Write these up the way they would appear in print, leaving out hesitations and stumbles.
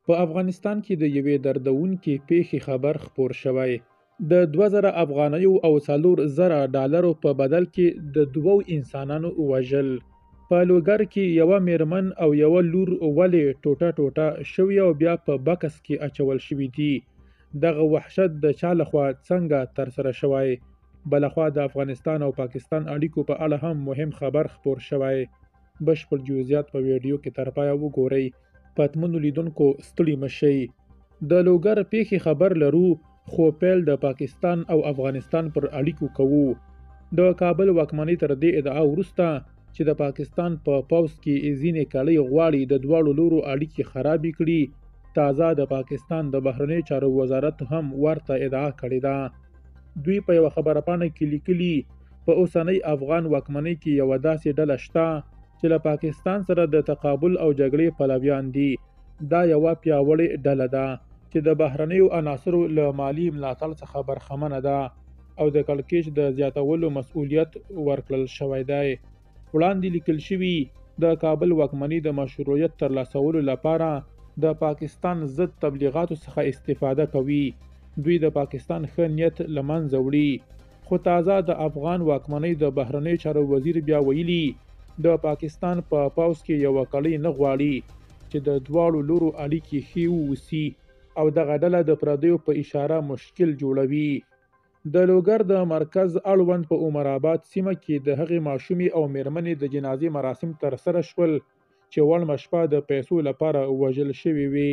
په افغانستان کې د یوې دردونکې پیښې خبر خپور شوی. د 2000 افغانیو او 4000 ډالرو په بدل کې د دوو انسانانو وژل. په لوګر کې یوه میرمن او یوه لور ولې ټوټه ټوټه شوي او بیا په بکس کې اچول شوي دي. دغه وحشت د چا لخوا څنګه ترسره شوی؟ بلخوا د افغانستان او پاکستان اړیکو په اړه هم مهم خبر خپور شوی. بشپړ جزئیات په ویډیو کې تر پایه وګورئ. پاتمنو لیدونکو ستړي مشئ. د لوګر پیښې خبر لرو، خو پیل د پاکستان او افغانستان پر اړیکو کوو. د کابل واکمنۍ تر دې ادعا وروسته چې د پاکستان په پوځ کې ځینې کړۍ غواړي د دواړو لورو اړیکې خرابې کړي، تازه د پاکستان د بهرنیو چارو وزارت هم ورته ادعا کړې ده. دوی په یوه خبره پاڼه کې لیکلي، په اوسنۍ افغان واکمنۍ کې یوه داسې ډله شته چې له پاکستان سره د تقابل او جګړې پلویان دي. دا یوه پیاوړې ډله ده چې د بهرنیو عناصرو له مالي ملاتړ څخه برخمنه ده او د کړکېچ د زیاتولو مسؤلیت ورکړل شوی دی. وړاندې لیکل شوي، د کابل واکمنۍ د مشروعیت ترلاسولو لپاره د پاکستان ضد تبلیغاتو څخه استفاده کوي. دوی د پاکستان ښه نیت له منځه وړي. خو تازه د افغان واکمنۍ د بهرنیو چارو وزیر بیا ویلي، د پاکستان په پوځ کې یوه کړۍ نه غواړي چې د دواړو لورو اړیکې ښې واوسي او دغه ډله د پردیو په اشاره مشکل جوړوي. د لوګر د مرکز اړوند په عمر آباد سیمه کې د هغې ماشومې او میرمنې د جنازې مراسم ترسره شول چې وړمه شپه د پیسو لپاره وژل شوې وې.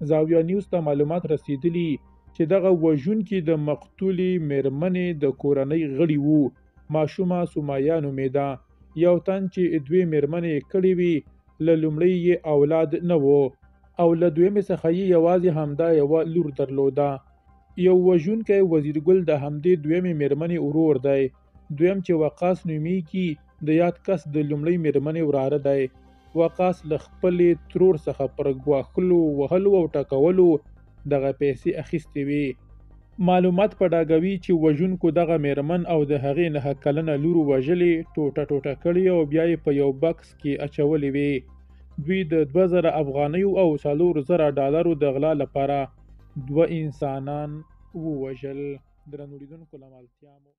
زاویه نیوز ته معلومات رسېدلي چې دغه وژونکي د مقتولې میرمنې د کورنۍ غړي وو. ماشومه سمیه نومېده. یو تن چې دوې میرمنې کړې وې، له لومړۍ یې اولاد نه و او له دویمې څخه یې یوازې همدا یوه لور درلوده. یو وژونکی وزیرګل د همدې دویمې میرمنې ورور دی. دویم چې وقاص نومیږي د یاد کس د لومړۍ میرمنې وراره دی. وقاص له خپلې ترور څخه پر ګواښلو، وهلو او ټکولو دغه پیسې اخیستې وې. معلومات په ډاګوي چې وژونکو دغه میرمن او د هغې 9 کلنه لور وژلې، ټوټه ټوټه کړې او بیا یې په یو بکس کې اچولې وې. دوی د 2000 افغانیو او 4000 ډالرو د غلا لپاره 2 انسانان ووژل. درنو لیدونکو، له ملتیا مو